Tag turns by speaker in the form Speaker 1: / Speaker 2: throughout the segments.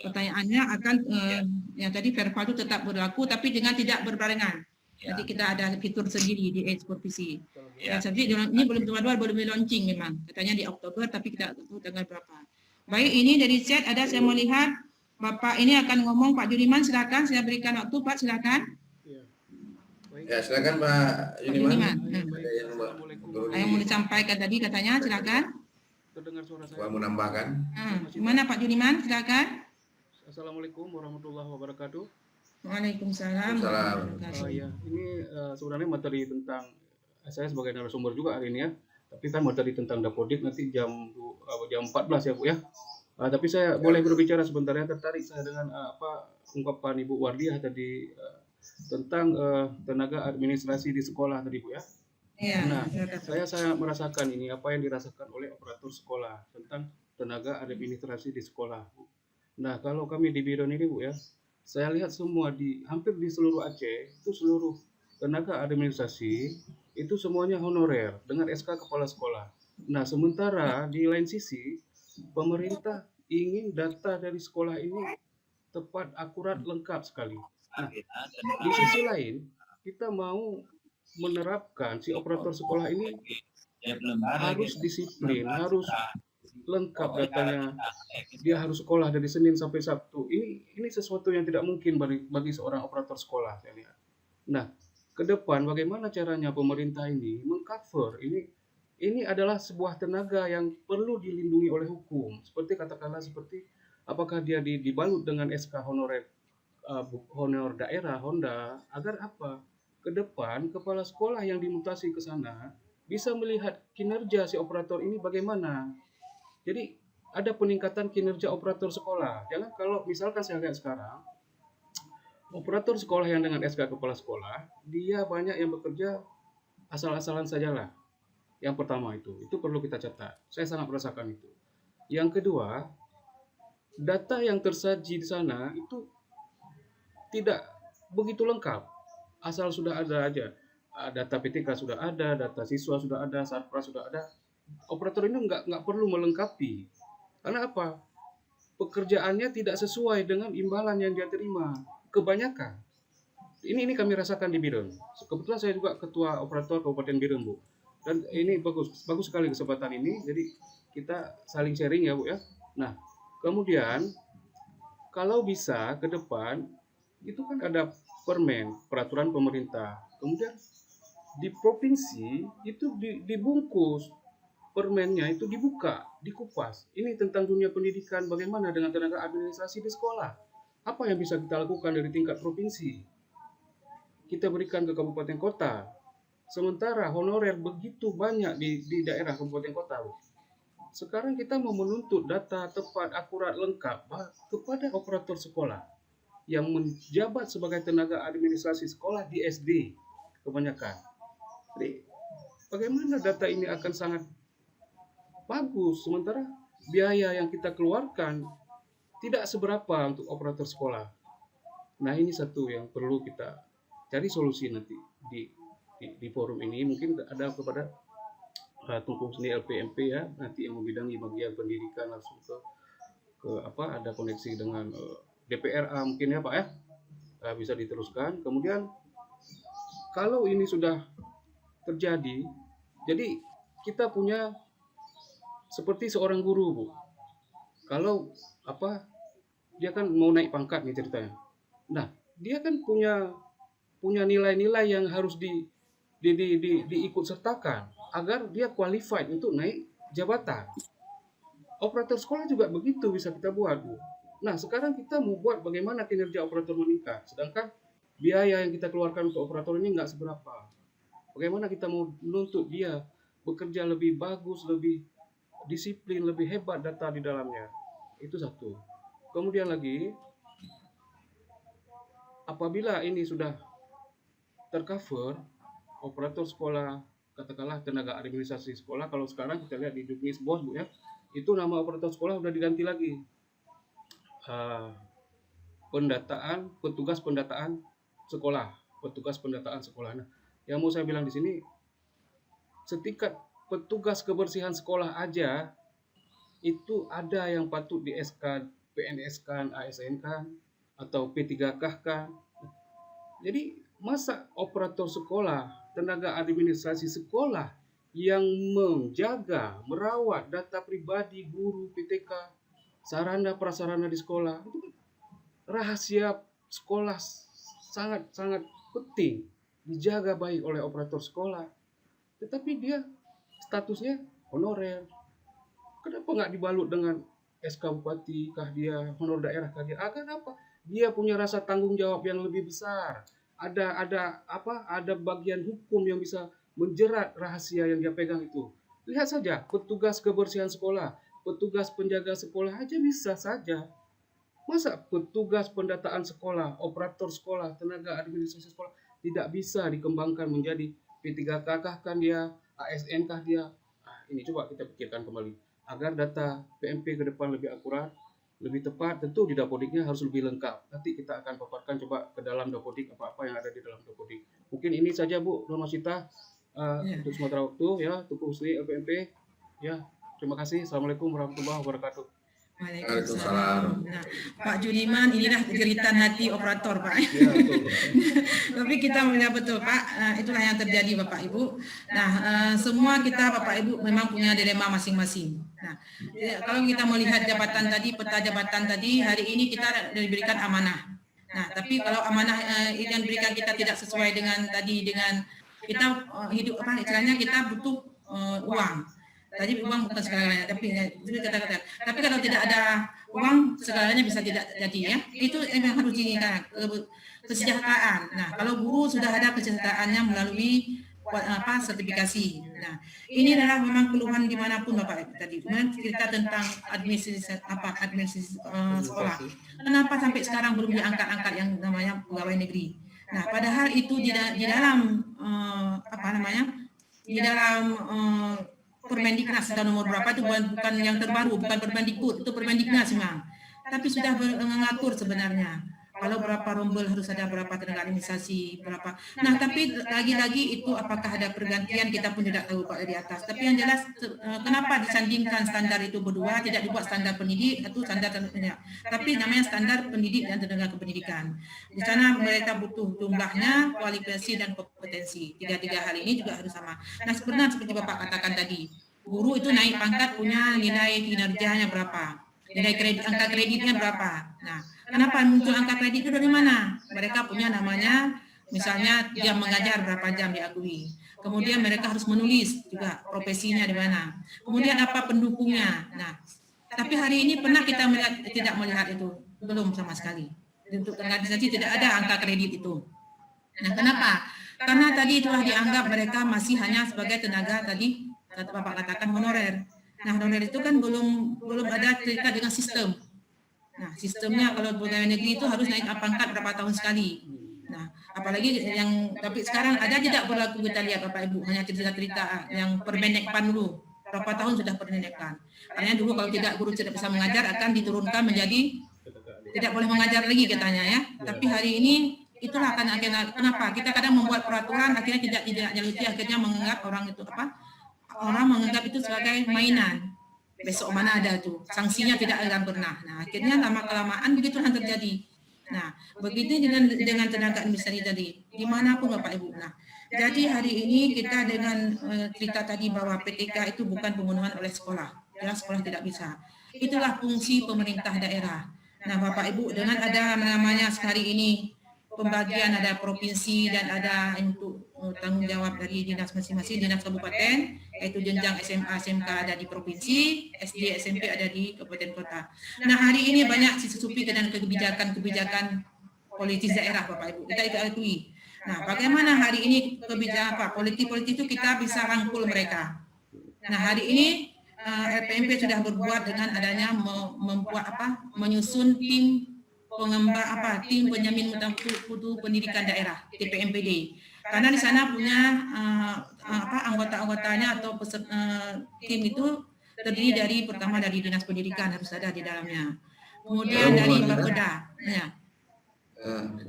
Speaker 1: Pertanyaannya akan yang tadi verbal itu tetap berlaku tapi dengan tidak berbarengan. Nanti kita ada fitur sendiri di Supervisi. Ya, tapi ini belum teman-teman belum launching memang. Katanya di Oktober tapi kita tahu tanggal berapa. Baik, ini dari chat ada saya melihat Bapak ini akan ngomong, Pak Juniman, silakan saya berikan waktu, Pak, silakan.
Speaker 2: Ya, silakan Pak Juniman.
Speaker 1: Yang mau disampaikan tadi katanya, silakan.
Speaker 3: Terdengar suara saya?
Speaker 2: Mau menambahkan?
Speaker 1: Gimana Pak Juniman, silakan.
Speaker 3: Assalamualaikum warahmatullahi wabarakatuh.
Speaker 1: Waalaikumsalam.
Speaker 3: Ya, ini sebenarnya materi tentang saya sebagai narasumber juga hari ini ya. Tapi kan materi tentang Dapodik nanti jam 14 ya Bu ya. Tapi saya boleh berbicara sebentar ya, tertarik saya dengan ungkapan Ibu Wardiah tadi tentang tenaga administrasi di sekolah tadi Bu ya. Nah, saya sangat merasakan ini apa yang dirasakan oleh operator sekolah tentang tenaga administrasi di sekolah. Nah, kalau kami di Biron ini Bu ya, saya lihat semua hampir di seluruh Aceh itu seluruh tenaga administrasi itu semuanya honorer dengan SK kepala sekolah. Nah, sementara di lain sisi pemerintah ingin data dari sekolah ini tepat, akurat, lengkap sekali. Nah, di sisi lain kita mau menerapkan si operator sekolah ini harus disiplin, harus lengkap datanya, dia harus sekolah dari Senin sampai Sabtu. Ini sesuatu yang tidak mungkin bagi seorang operator sekolah, saya lihat. Nah, ke depan bagaimana caranya pemerintah ini mengcover ini adalah sebuah tenaga yang perlu dilindungi oleh hukum. Seperti katakanlah apakah dia dibalut dengan SK honor daerah Honda agar apa? Ke depan kepala sekolah yang dimutasi ke sana bisa melihat kinerja si operator ini bagaimana. Jadi ada peningkatan kinerja operator sekolah. Jangan kalau misalkan saya lihat sekarang, operator sekolah yang dengan SK kepala sekolah, dia banyak yang bekerja asal-asalan sajalah. Yang pertama itu perlu kita catat. Saya sangat merasakan itu. Yang kedua, data yang tersaji di sana itu tidak begitu lengkap. Asal sudah ada aja. Data PTK sudah ada, data siswa sudah ada, Sarpras sudah ada. Operator ini nggak perlu melengkapi. Karena apa? Pekerjaannya tidak sesuai dengan imbalan yang dia terima. Kebanyakan. Ini kami rasakan di Biren. Kebetulan saya juga ketua operator Kabupaten Biren, Bu. Dan ini bagus sekali kesempatan ini. Jadi kita saling sharing ya, Bu ya. Nah, kemudian kalau bisa ke depan itu kan ada peraturan pemerintah. Kemudian di provinsi itu dibungkus permennya, itu dibuka, dikupas. Ini tentang dunia pendidikan, bagaimana dengan tenaga administrasi di sekolah. Apa yang bisa kita lakukan dari tingkat provinsi? Kita berikan ke kabupaten kota. Sementara honorer begitu banyak di daerah kabupaten kota. Sekarang kita mau menuntut data tepat, akurat, lengkap kepada operator sekolah yang menjabat sebagai tenaga administrasi sekolah di SD kebanyakan. Jadi, bagaimana data ini akan sangat bagus, sementara biaya yang kita keluarkan tidak seberapa untuk operator sekolah. Nah, ini satu yang perlu kita cari solusi nanti di forum ini. Mungkin ada kepada Tungku Seni LPMP ya, nanti yang membidangi bagian pendidikan langsung ada koneksi dengan DPRA mungkin ya Pak ya, bisa diteruskan. Kemudian kalau ini sudah terjadi, jadi kita punya seperti seorang guru, Bu. Kalau dia kan mau naik pangkat nih ceritanya. Nah, dia kan punya nilai-nilai yang harus diikut sertakan agar dia qualified untuk naik jabatan. Operator sekolah juga begitu bisa kita buat, Bu. Nah, sekarang kita mau buat bagaimana kinerja operator meningkat, sedangkan biaya yang kita keluarkan untuk operator ini nggak seberapa. Bagaimana kita mau menuntut dia bekerja lebih bagus, lebih disiplin, lebih hebat data di dalamnya. Itu satu. Kemudian lagi, apabila ini sudah tercover, operator sekolah, katakanlah tenaga administrasi sekolah, kalau sekarang kita lihat di Juknis Bos, Bu ya, itu nama operator sekolah sudah diganti lagi. Petugas pendataan sekolah. Nah, yang mau saya bilang di sini, setingkat petugas kebersihan sekolah aja itu ada yang patut di SK PNS kan, ASN kan, atau P3K kan. Jadi masa operator sekolah, tenaga administrasi sekolah yang menjaga, merawat data pribadi guru, PTK, sarana prasarana di sekolah, itu rahasia sekolah sangat-sangat penting dijaga baik oleh operator sekolah. Tetapi dia statusnya honorer. Kenapa nggak dibalut dengan SK Bupati kah dia, honor daerah kah dia? Agar apa? Dia punya rasa tanggung jawab yang lebih besar. Ada bagian hukum yang bisa menjerat rahasia yang dia pegang itu. Lihat saja petugas kebersihan sekolah, petugas penjaga sekolah aja bisa saja. Masa petugas pendataan sekolah, operator sekolah, tenaga administrasi sekolah tidak bisa dikembangkan menjadi P3K kah kan dia, ASN kah dia? Ini coba kita pikirkan kembali. Agar data PMP ke depan lebih akurat, lebih tepat, tentu di Dapodiknya harus lebih lengkap. Nanti kita akan paparkan coba ke dalam Dapodik apa-apa yang ada di dalam Dapodik. Mungkin ini saja Bu Normasita untuk sementara waktu ya, Tuku Husni LPMP. Ya, terima kasih. Assalamualaikum warahmatullahi wabarakatuh.
Speaker 1: Waalaikumsalam. Nah, Pak Judiman, inilah jeritan hati operator, Pak.
Speaker 3: Ya, betul.
Speaker 1: Tapi kita melihat betul, Pak, itulah yang terjadi, Bapak Ibu. Nah, semua kita, Bapak Ibu, memang punya dilema masing-masing. Nah, kalau kita melihat jabatan tadi, peta jabatan tadi, hari ini kita diberikan amanah. Nah, tapi kalau amanah yang diberikan kita tidak sesuai dengan kita hidup apa istilahnya kita butuh uang. Tadi uang bukan segalanya, tapi kata-kata. Tapi kalau tidak ada uang, segalanya bisa tidak jadi ya. Itu yang harus diingat, kesejahteraan. Nah, kalau guru sudah ada kesejahteraannya melalui sertifikasi. Nah, ini adalah memang keluhan dimanapun Bapak tadi. Kemudian cerita tentang administrasi sekolah. Kenapa sampai sekarang belum diangkat-angkat yang namanya pegawai negeri? Nah, padahal itu di dalam di dalam Permendiknas nomor berapa itu bukan yang terbaru, bukan Permendikbud, itu Permendiknas memang. Tapi sudah mengatur sebenarnya. Kalau berapa rombel harus ada berapa tenaga administrasi, berapa. Nah, tapi lagi-lagi itu apakah ada pergantian kita pun tidak tahu Pak dari atas. Tapi yang jelas kenapa disandingkan standar itu berdua, tidak dibuat standar pendidik atau standar tenaga. Tapi namanya standar pendidik dan tenaga kependidikan. Di sana mereka butuh jumlahnya, kualifikasi dan kompetensi. Tiga hal ini juga harus sama. Nah, sebenarnya seperti Bapak katakan tadi, guru itu naik pangkat punya nilai kinerjanya berapa, nilai kredit, angka kreditnya berapa. Nah, kenapa muncul angka kredit itu dari mana? Mereka punya namanya, misalnya dia mengajar berapa jam diakui. Kemudian mereka harus menulis juga profesinya di mana. Kemudian apa pendukungnya. Nah, tapi hari ini pernah kita tidak melihat itu, belum sama sekali. Untuk organisasi tidak ada angka kredit itu. Nah, kenapa? Karena tadi itulah dianggap mereka masih hanya sebagai tenaga tadi, kata Bapak katakan honorer. Nah, honorer itu kan belum ada cerita dengan sistem. Nah, sistemnya kalau pegawai negeri itu harus naik pangkat berapa tahun sekali. Nah, apalagi tapi sekarang ada tidak berlaku kita lihat Bapak Ibu, hanya cerita-cerita yang permendekpan dulu. Berapa tahun sudah permendekpan. Karena dulu kalau tidak guru tidak bisa mengajar akan diturunkan menjadi tidak boleh mengajar lagi katanya ya. Tapi hari ini itulah kenapa kita kadang membuat peraturan akhirnya tidak dijaluti, akhirnya menganggap orang itu orang menganggap itu sebagai mainan. Besok mana ada tuh, sanksinya tidak akan pernah. Nah, akhirnya lama-kelamaan begitu yang terjadi. Nah, begitu dengan tenaga administrasi tadi, dimanapun Bapak Ibu. Nah, jadi hari ini kita dengan cerita tadi bahwa PTK itu bukan pembunuhan oleh sekolah. Ya, sekolah tidak bisa. Itulah fungsi pemerintah daerah. Nah, Bapak Ibu, dengan ada namanya hari ini pembagian ada provinsi dan ada untuk tanggung jawab dari dinas masing-masing, dinas kabupaten, yaitu jenjang SMA, SMK ada di provinsi, SD, SMP ada di kabupaten kota. Nah, hari ini banyak disusupi dengan kebijakan politis daerah, Bapak Ibu. Kita akui. Nah, bagaimana hari ini kebijakan politik itu kita bisa rangkul mereka. Nah, hari ini LPMP sudah berbuat dengan adanya menyusun tim tim penjamin mutu pendidikan daerah TPMPD, karena di sana punya anggota-anggotanya atau tim itu terdiri dari pertama dari dinas pendidikan harus ada di dalamnya, kemudian dari Bapeda. Ya.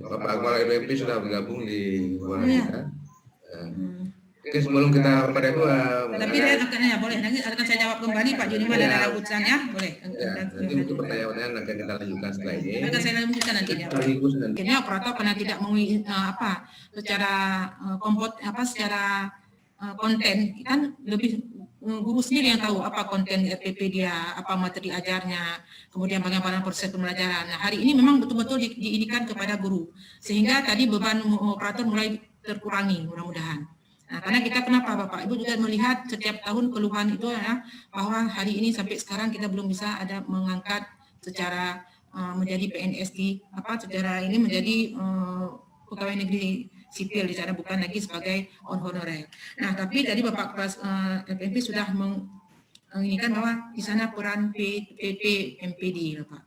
Speaker 2: Bapak Kepala LPMP sudah bergabung di Buana. Oke, sebelum kita pada itu
Speaker 1: Tapi saya akan ya boleh nanti akan saya jawab kembali Pak Juniman
Speaker 2: Ya.
Speaker 1: dan urusannya boleh.
Speaker 2: ya, nanti untuk pertanyaan akan kita lanjutkan setelah ini.
Speaker 1: Akan saya lanjutkan nanti ya.
Speaker 2: Sekaligus nanti.
Speaker 1: Akhirnya operator karena tidak mau secara secara konten kan lebih guru sendiri yang tahu apa konten RPP dia, apa materi ajarnya, kemudian bagaimana proses pembelajaran. Nah, hari ini memang betul-betul diinikan kepada guru sehingga tadi beban operator mulai terkurangi mudah-mudahan. Nah, karena kita kenapa Bapak Ibu juga melihat setiap tahun keluhan itu ya bahwa hari ini sampai sekarang kita belum bisa ada mengangkat secara menjadi PNS secara ini menjadi pegawai negeri sipil di sana bukan lagi sebagai honorer. Nah, tapi tadi Bapak Kepala FMP sudah menginginkan bahwa di sana peran PP MPD Bapak.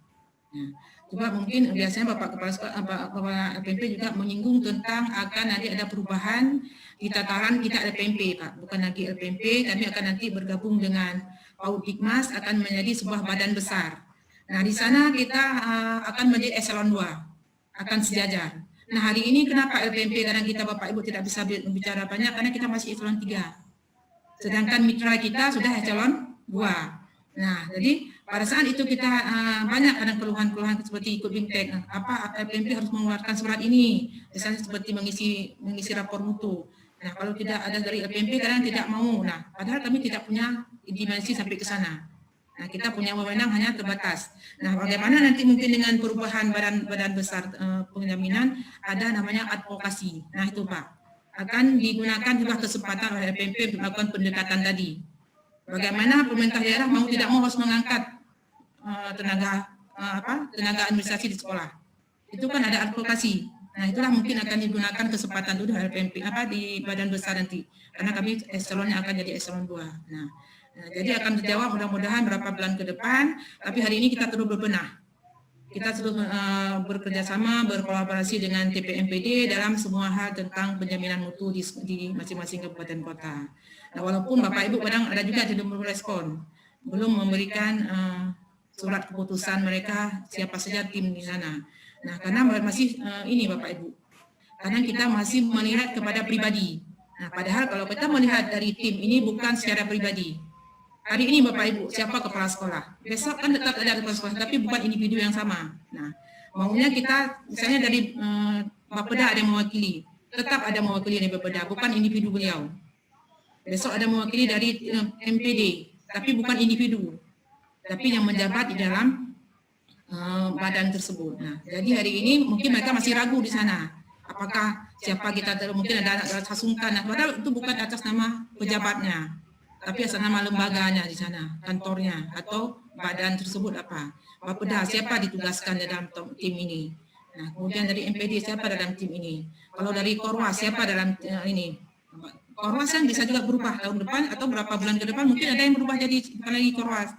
Speaker 1: Nah, juga mungkin biasanya Bapak Kepala FMP juga menyinggung tentang akan nanti ada perubahan di tataran kita LPMP Pak, bukan lagi LPMP, tapi akan nanti bergabung dengan PAUD Dikmas akan menjadi sebuah badan besar. Nah, di sana kita akan menjadi eselon 2, akan sejajar. Nah, hari ini kenapa LPMP kadang kita Bapak Ibu tidak bisa bicara banyak karena kita masih eselon 3. Sedangkan mitra kita sudah eselon 2. Nah, jadi pada saat itu kita banyak kadang keluhan-keluhan seperti ikut BIMTEK, apa LPMP harus mengeluarkan surat ini, misalnya seperti mengisi rapor mutu. Nah, kalau tidak ada dari LPMP kadang tidak mau. Nah, padahal kami tidak punya dimensi sampai ke sana. Nah, kita punya wewenang hanya terbatas. Nah, bagaimana nanti mungkin dengan perubahan badan besar penjaminan ada namanya advokasi. Nah, itu Pak akan digunakan juga kesempatan oleh LPMP untuk melakukan pendekatan tadi. Bagaimana pemerintah daerah mau tidak mau harus mengangkat tenaga administrasi di sekolah. Itu kan ada advokasi. Nah, itulah mungkin akan digunakan kesempatan itu di LPMP di badan besar nanti. Karena kami eselonnya akan jadi eselon 2. Nah, jadi akan terjawab mudah-mudahan berapa bulan ke depan, tapi hari ini kita terus berbenah. Kita terus bekerja sama, berkolaborasi dengan TPMPD dalam semua hal tentang penjaminan mutu di masing-masing kabupaten kota. Nah, walaupun Bapak Ibu kadang ada juga yang belum merespon, belum memberikan surat keputusan mereka siapa saja tim di sana. Nah, karena masih ini Bapak Ibu, karena kita masih melihat kepada pribadi. Nah, padahal kalau kita melihat dari tim ini bukan secara pribadi. Hari ini Bapak Ibu, siapa kepala sekolah? Besok kan tetap ada kepala sekolah, tapi bukan individu yang sama. Nah, maunya kita, misalnya dari Bapeda ada yang mewakili, tetap ada mewakili dari Bapeda, bukan individu beliau. Besok ada mewakili dari MPD, tapi bukan individu, tapi yang menjabat di dalam badan tersebut. Nah, jadi hari ini mungkin mereka masih ragu di sana. Apakah siapa kita mungkin ada sasungkan, padahal itu bukan atas nama pejabatnya, tapi atas nama lembaganya di sana, kantornya atau badan tersebut apa. Bapeda siapa ditugaskan dalam tim ini. Nah, kemudian dari MPD siapa dalam tim ini. Kalau dari Korwas siapa dalam ini. Korwas kan bisa juga berubah tahun depan atau berapa bulan ke depan mungkin ada yang berubah jadi bukan lagi Korwas.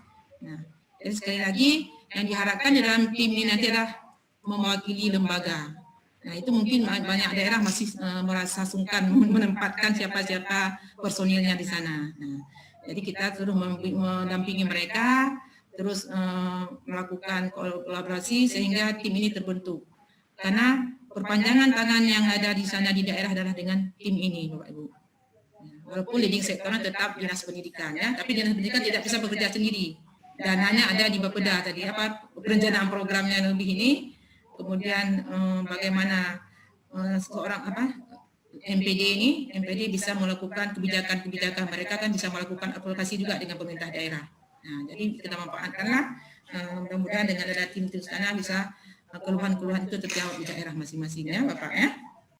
Speaker 1: Nah, jadi sekali lagi yang diharapkan dalam tim ini nanti adalah mewakili lembaga. Nah, itu mungkin banyak daerah masih merasa sungkan menempatkan siapa-siapa personilnya di sana. Nah, jadi kita terus mendampingi mereka, terus melakukan kolaborasi sehingga tim ini terbentuk. Karena perpanjangan tangan yang ada di sana di daerah adalah dengan tim ini, Bapak Ibu. Walaupun leading sektornya tetap dinas pendidikan, ya, tapi dinas pendidikan tidak bisa bekerja sendiri. Dananya ada di Bapeda tadi, perencanaan programnya lebih ini, kemudian bagaimana seorang MPD bisa melakukan kebijakan mereka kan bisa melakukan aplikasi juga dengan pemerintah daerah. Nah, jadi kita manfaatkanlah, mudah-mudahan dengan ada tim-tim sana bisa keluhan-keluhan itu terjawab di daerah masing-masing ya Bapak ya.